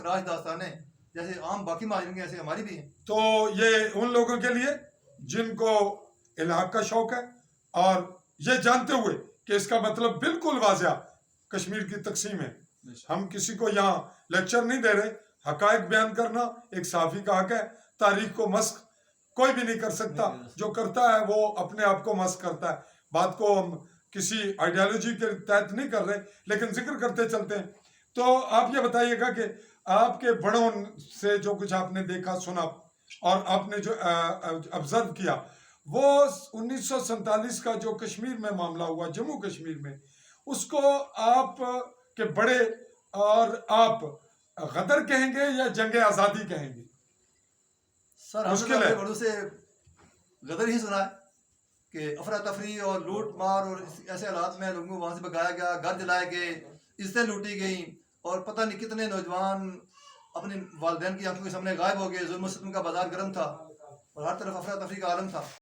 خراج داستانیں جیسے عام باقی مہاجرین کی ایسے ہماری بھی ہیں. تو یہ ان لوگوں کے لیے جن کو الحاق کا شوق ہے اور یہ جانتے ہوئے کہ اس کا مطلب بالکل واضح کشمیر کی تقسیم ہے. ہم کسی کو یہاں لیکچر نہیں دے رہے، حقائق بیان کرنا ایک صحافی کا حق ہے. تاریخ کو مسخ کوئی بھی نہیں کر سکتا، جو کرتا ہے وہ اپنے آپ کو مسخ کرتا ہے. بات کو ہم کسی آئیڈیالوجی کے تحت نہیں کر رہے لیکن ذکر کرتے چلتے ہیں. تو آپ یہ بتائیے گا کہ آپ کے بڑوں سے جو کچھ آپ نے دیکھا سنا اور آپ نے جو آبزرو کیا، وہ 1947 کا جو کشمیر میں معاملہ ہوا جموں کشمیر میں، اس کو آپ کے بڑے اور آپ غدر کہیں گے یا جنگ آزادی کہیں گے؟ سر ہم نے اپنے بڑوں سے غدر ہی سنا ہے کہ افراتفری اور لوٹ مار اور ایسے حالات میں لوگوں کو وہاں سے بھگایا گیا، گھر جلائے گئے، عزتیں لوٹی گئیں اور پتہ نہیں کتنے نوجوان اپنے والدین کی آنکھوں کے سامنے غائب ہو گئے. ظلم و ستم کا بازار گرم تھا اور ہر طرف افراتفری کا عالم تھا.